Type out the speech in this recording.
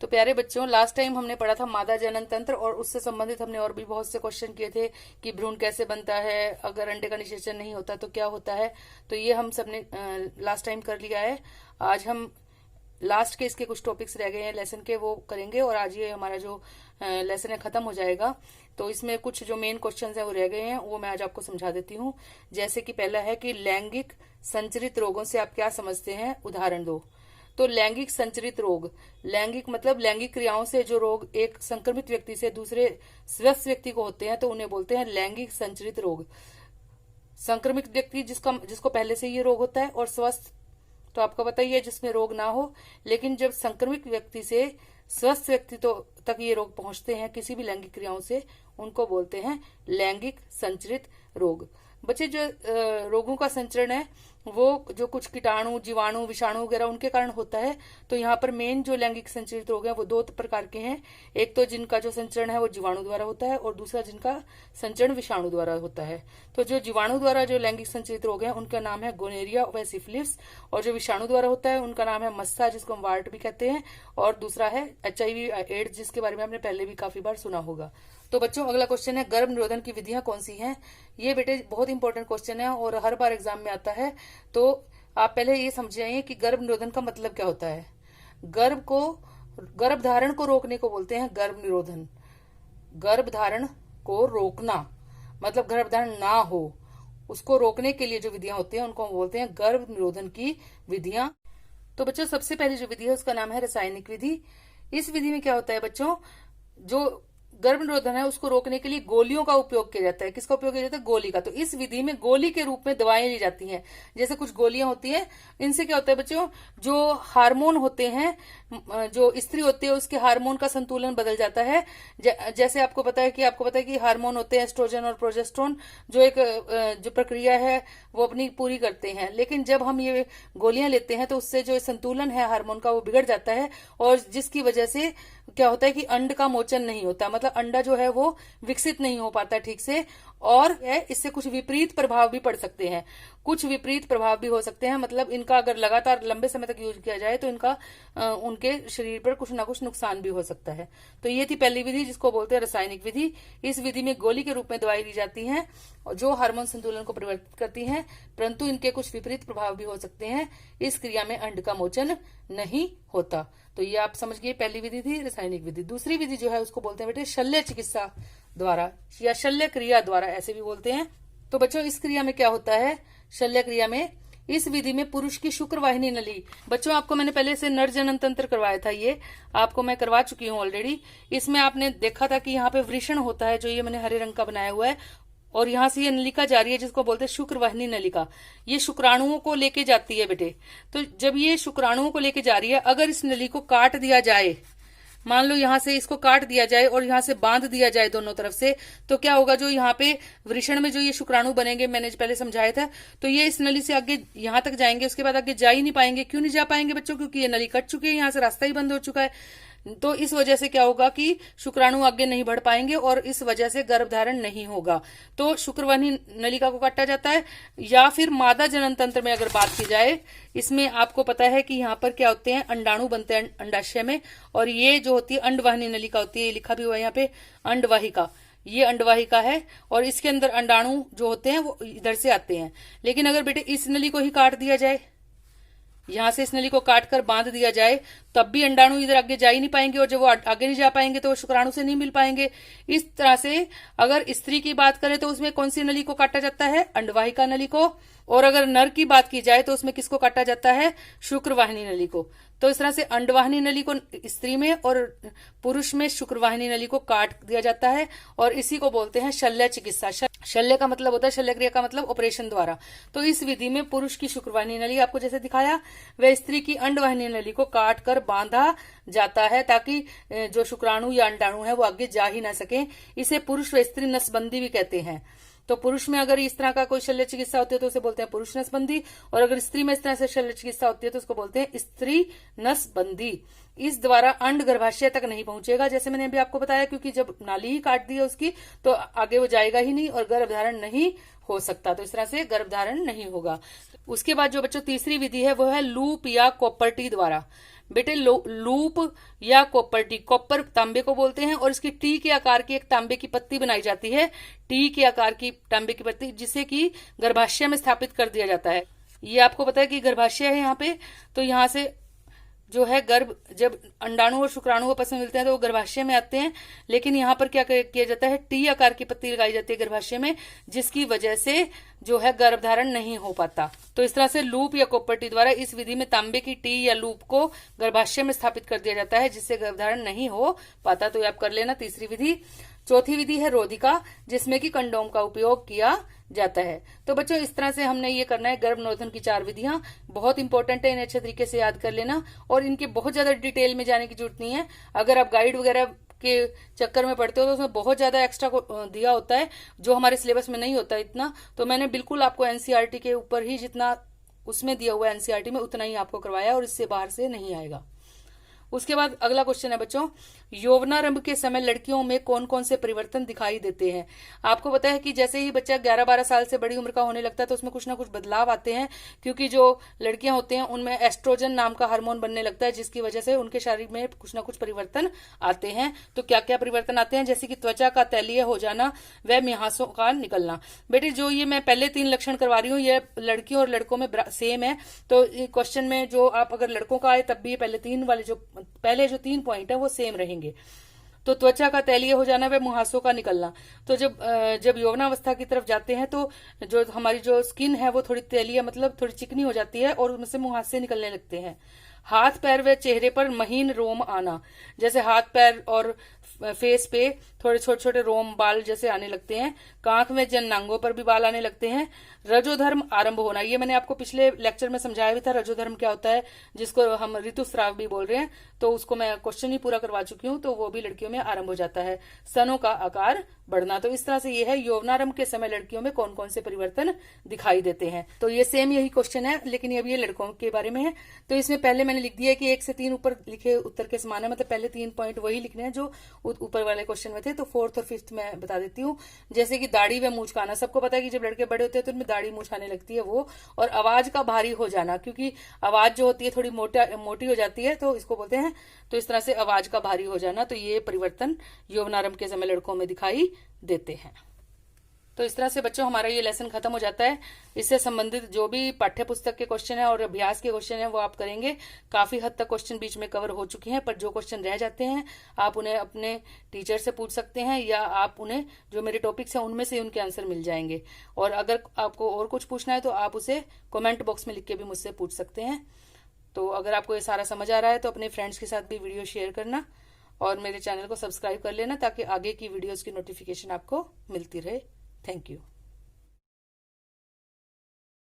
तो प्यारे बच्चों, लास्ट टाइम हमने पढ़ा था मादा जनन तंत्र और उससे संबंधित हमने और भी बहुत से क्वेश्चन किए थे कि भ्रूण कैसे बनता है, अगर अंडे का निषेचन नहीं होता तो क्या होता है। तो ये हम सबने लास्ट टाइम कर लिया है। आज हम लास्ट के इसके कुछ टॉपिक्स रह गए हैं लेसन के, वो करेंगे और आज ये हमारा जो लेसन है खत्म हो जाएगा। तो इसमें कुछ जो मेन क्वेश्चंस है वो रह गए हैं, वो मैं आज आपको समझा देती हूँ। जैसे कि पहला है कि लैंगिक संचरित रोगों से आप क्या समझते हैं, उदाहरण दो। तो लैंगिक संचरित रोग, लैंगिक मतलब लैंगिक क्रियाओं से जो रोग एक संक्रमित व्यक्ति से दूसरे स्वस्थ व्यक्ति को होते हैं तो उन्हें बोलते हैं लैंगिक संचरित रोग। संक्रमित व्यक्ति जिसको पहले से ये रोग होता है, और स्वस्थ तो आपको पता ही है जिसमें रोग ना हो। लेकिन जब संक्रमित व्यक्ति से स्वस्थ व्यक्ति तक ये रोग पहुंचते हैं किसी भी लैंगिक क्रियाओं से, उनको बोलते हैं लैंगिक संचरित रोग। बच्चे, जो रोगों का संचरण है वो जो कुछ कीटाणु, जीवाणु, विषाणु वगैरह उनके कारण होता है। तो यहाँ पर मेन जो लैंगिक संचरित रोग है वो दो प्रकार के हैं। एक तो जिनका जो संचरण है वो जीवाणु द्वारा होता है और दूसरा जिनका संचरण विषाणु द्वारा होता है। तो जो जीवाणु द्वारा जो लैंगिक संचरित रोग है उनका नाम है गोनेरिया व सिफिलिस, और जो विषाणु द्वारा होता है उनका नाम है मस्सा, जिसको हम वार्ट भी कहते हैं, और दूसरा है HIV एड्स, जिसके बारे में आपने पहले भी काफी बार सुना होगा। तो बच्चों, अगला क्वेश्चन है गर्भ निरोधन की विधियां कौन सी हैं। ये बेटे बहुत इंपॉर्टेंट क्वेश्चन है और हर बार एग्जाम में आता है। तो आप पहले ये समझ जाइए कि गर्भ निरोधन का मतलब क्या होता है। गर्भ धारण को रोकने को बोलते हैं गर्भ निरोधन। गर्भ धारण को रोकना मतलब गर्भ धारण ना हो, उसको रोकने के लिए जो विधियां होती हैं उनको हम बोलते हैं गर्भ निरोधन की विधियां। तो बच्चों, सबसे पहली जो विधि है उसका नाम है रासायनिक विधि। इस विधि में क्या होता है बच्चों, जो गर्भ निरोधन है उसको रोकने के लिए गोलियों का उपयोग किया जाता है। किसका उपयोग किया जाता है, गोली का। तो इस विधि में गोली के रूप में दवाएं ली जाती हैं। जैसे कुछ गोलियां होती हैं, इनसे क्या होता है बच्चों, जो हार्मोन होते हैं, जो स्त्री होती है उसके हार्मोन का संतुलन बदल जाता है। जैसे आपको पता है कि हार्मोन होते हैं एस्ट्रोजन और प्रोजेस्टेरोन, जो एक जो प्रक्रिया है वो अपनी पूरी करते हैं। लेकिन जब हम ये गोलियां लेते हैं तो उससे जो संतुलन है हार्मोन का वो बिगड़ जाता है, और जिसकी वजह से क्या होता है कि अंड का मोचन नहीं होता, मतलब अंडा जो है वो विकसित नहीं हो पाता ठीक से, और इससे कुछ विपरीत प्रभाव भी पड़ सकते हैं। कुछ विपरीत प्रभाव भी हो सकते हैं, मतलब इनका अगर लगातार लंबे समय तक यूज किया जाए तो इनका उनके शरीर पर कुछ ना कुछ नुकसान भी हो सकता है। तो ये थी पहली विधि जिसको बोलते हैं रासायनिक विधि। इस विधि में गोली के रूप में दवाई दी जाती है जो हार्मोन संतुलन को परिवर्तित करती हैं, परंतु इनके कुछ विपरीत प्रभाव भी हो सकते हैं। इस क्रिया में अंड का मोचन नहीं होता। तो ये आप समझ गए, पहली विधि थी रासायनिक विधि। दूसरी विधि जो है उसको बोलते हैं बेटे शल्य चिकित्सा द्वारा या शल्य क्रिया द्वारा, ऐसे भी बोलते हैं। तो बच्चों, इस क्रिया में क्या होता है, शल्य क्रिया में इस विधि में पुरुष की शुक्र वाहिनी नली, बच्चों आपको मैंने पहले से नर जनन तंत्र करवाया था, ये आपको मैं करवा चुकी हूँ ऑलरेडी। इसमें आपने देखा था कि यहाँ पे वृषण होता है, जो ये मैंने हरे रंग का बनाया हुआ है, और यहाँ से ये नलिका जा रही है जिसको बोलते हैं शुक्रवाहिनी नलिका। ये शुक्राणुओं को लेके जाती है बेटे। तो जब ये शुक्राणुओं को लेके जा रही है, अगर इस नली को काट दिया जाए, मान लो यहाँ से इसको काट दिया जाए और यहाँ से बांध दिया जाए दोनों तरफ से, तो क्या होगा, जो यहाँ पे वृषण में जो ये शुक्राणु बनेंगे, मैंने पहले समझाया था, तो ये इस नली से आगे यहाँ तक जाएंगे, उसके बाद आगे जा ही नहीं पाएंगे। क्यों नहीं जा पाएंगे बच्चों, क्योंकि ये नली कट चुकी है, यहाँ से रास्ता ही बंद हो चुका है। तो इस वजह से क्या होगा कि शुक्राणु आगे नहीं बढ़ पाएंगे और इस वजह से गर्भधारण नहीं होगा। तो शुक्रवाहिनी नलिका को काटा जाता है। या फिर मादा जनन तंत्र में अगर बात की जाए, इसमें आपको पता है कि यहाँ पर क्या होते हैं, अंडाणु बनते हैं अंडाशय में, और ये जो होती है अंडवाहिनी नलिका होती है, ये लिखा भी हुआ है यहाँ पे अंडवाहिका, ये अंडवाहिका है, और इसके अंदर अंडाणु जो होते हैं वो इधर से आते हैं। लेकिन अगर बेटे इस नली को ही काट दिया जाए, यहाँ से इस नली को काटकर बांध दिया जाए, तब भी अंडाणु इधर आगे जा ही नहीं पाएंगे, और जब वो आगे नहीं जा पाएंगे तो वो शुक्राणु से नहीं मिल पाएंगे। इस तरह से अगर स्त्री की बात करें तो उसमें कौन सी नली को काटा जाता है, अंडवाहिका नली को, और अगर नर की बात की जाए तो उसमें किसको काटा जाता है, शुक्रवाहिनी नली को। तो इस तरह से अंडवाहिनी नली को स्त्री में और पुरुष में शुक्रवाहिनी नली को काट दिया जाता है, और इसी को बोलते हैं शल्य चिकित्सा। शल्य का मतलब होता है, शल्य क्रिया का मतलब ऑपरेशन द्वारा। तो इस विधि में पुरुष की शुक्रवाहिनी नली आपको जैसे दिखाया, वह स्त्री की अंडवाहिनी नली को काट कर बांधा जाता है, ताकि जो शुक्राणु या अंडाणु है वो आगे जा ही ना सके। इसे पुरुष व स्त्री नसबंदी भी कहते हैं। तो पुरुष में अगर इस तरह का कोई शल्य चिकित्सा होती है तो उसे बोलते हैं पुरुष नसबंदी, और अगर स्त्री में इस तरह से शल्य चिकित्सा होती है तो उसको बोलते हैं स्त्री नसबंदी। इस द्वारा अंड गर्भाशय तक नहीं पहुंचेगा, जैसे मैंने अभी आपको बताया, क्योंकि जब नाली ही काट दी है उसकी तो आगे वो जाएगा ही नहीं और गर्भधारण नहीं हो सकता। तो इस तरह से गर्भधारण नहीं होगा। उसके बाद जो बच्चों तीसरी विधि है वो है लूप या कॉपर्टी द्वारा। बेटे लूप या कॉपर कॉपर तांबे को बोलते हैं, और इसकी टी के आकार की एक तांबे की पत्ती बनाई जाती है, टी के आकार की तांबे की पत्ती, जिसे कि गर्भाशय में स्थापित कर दिया जाता है। ये आपको पता है कि गर्भाशय है यहाँ पे, तो यहाँ से जो है गर्भ, जब अंडाणु और शुक्राणु आपस में मिलते हैं तो वो गर्भाशय में आते हैं, लेकिन यहाँ पर क्या किया जाता है, टी आकार की पत्ती लगाई जाती है गर्भाशय में, जिसकी वजह से जो है गर्भधारण नहीं हो पाता। तो इस तरह से लूप या कॉपर टी द्वारा इस विधि में तांबे की टी या लूप को गर्भाशय में स्थापित कर दिया जाता है, जिससे गर्भधारण नहीं हो पाता। तो ये आप कर लेना तीसरी विधि। चौथी विधि है रोधिका, जिसमें कि कंडोम का उपयोग किया जाता है। तो बच्चों इस तरह से हमने ये करना है, गर्भ निरोधन की 4 विधियां बहुत इंपॉर्टेंट है, इन्हें अच्छे तरीके से याद कर लेना, और इनके बहुत ज्यादा डिटेल में जाने की जरूरत नहीं है। अगर आप गाइड वगैरह के चक्कर में पढ़ते हो तो उसमें बहुत ज्यादा एक्स्ट्रा दिया होता है, जो हमारे सिलेबस में नहीं होता इतना। तो मैंने बिल्कुल आपको एनसीईआरटी के ऊपर ही जितना उसमें दिया हुआ है एनसीईआरटी में उतना ही आपको करवाया, और इससे बाहर से नहीं आएगा। उसके बाद अगला क्वेश्चन है बच्चों, यौवनारंभ के समय लड़कियों में कौन कौन से परिवर्तन दिखाई देते हैं। आपको पता है कि जैसे ही बच्चा 11-12 साल से बड़ी उम्र का होने लगता है तो उसमें कुछ ना कुछ बदलाव आते हैं, क्योंकि जो लड़कियां होती हैं उनमें एस्ट्रोजन नाम का हार्मोन बनने लगता है, जिसकी वजह से उनके शरीर में कुछ ना कुछ परिवर्तन आते हैं। तो क्या क्या परिवर्तन आते हैं, जैसे कि त्वचा का तैलीय हो जाना व म्यासों का निकलना। बेटे जो ये मैं पहले 3 लक्षण करवा रही हूँ ये लड़कियों और लड़कों में सेम है। तो क्वेश्चन में जो आप अगर लड़कों का आए तब भी पहले 3 पॉइंट है वो सेम रहेंगे। तो त्वचा का तैलीय हो जाना व मुहासों का निकलना। तो जब यौवनावस्था की तरफ जाते हैं तो जो हमारी जो स्किन है वो थोड़ी तैलीय मतलब थोड़ी चिकनी हो जाती है, और उनसे मुहासे निकलने लगते हैं। हाथ पैर व चेहरे पर महीन रोम आना, जैसे हाथ पैर और फेस पे थोड़े छोटे छोटे रोम बाल जैसे आने लगते हैं। कांख में जननांगों पर भी बाल आने लगते हैं। रजोधर्म आरंभ होना, ये मैंने आपको पिछले लेक्चर में समझाया भी था रजोधर्म क्या होता है, जिसको हम ऋतुस्राव भी बोल रहे हैं। तो उसको मैं क्वेश्चन ही पूरा करवा चुकी हूँ, तो वो भी लड़कियों में आरंभ हो जाता है। स्तनों का आकार बढ़ना। तो इस तरह से ये है यौवनारंभ के समय लड़कियों में कौन कौन से परिवर्तन दिखाई देते हैं। तो ये सेम यही क्वेश्चन है, लेकिन अब ये लड़कों के बारे में है। तो इसमें पहले मैंने लिख दिया है कि 1 से 3 ऊपर लिखे उत्तर के समान है, मतलब पहले 3 पॉइंट वही लिखने हैं जो ऊपर वाले क्वेश्चन में थे। तो 4th और 5th में बता देती हूँ। जैसे कि दाढ़ी व मूंछ का आना, सबको पता है कि जब लड़के बड़े होते हैं तो उनमें दाढ़ी मूंछ आने लगती है वो, और आवाज का भारी हो जाना, क्योंकि आवाज जो होती है थोड़ी मोटी हो जाती है, तो इसको बोलते हैं। तो इस तरह से आवाज का भारी हो जाना, तो ये परिवर्तन यौवनारंभ के समय लड़कों में दिखाई देते हैं। तो इस तरह से बच्चों हमारा ये लेसन खत्म हो जाता है। इससे संबंधित जो भी पाठ्य पुस्तक के क्वेश्चन है और अभ्यास के क्वेश्चन है वो आप करेंगे। काफी हद तक क्वेश्चन बीच में कवर हो चुके हैं, पर जो क्वेश्चन रह जाते हैं आप उन्हें अपने टीचर से पूछ सकते हैं, या आप उन्हें जो मेरे टॉपिक्स हैं उनमें से उनके आंसर मिल जाएंगे। और अगर आपको और कुछ पूछना है तो आप उसे कमेंट बॉक्स में लिख के भी मुझसे पूछ सकते हैं। तो अगर आपको ये सारा समझ आ रहा है तो अपने फ्रेंड्स के साथ भी वीडियो शेयर करना, और मेरे चैनल को सब्सक्राइब कर लेना, ताकि आगे की वीडियोस की नोटिफिकेशन आपको मिलती रहे। Thank you.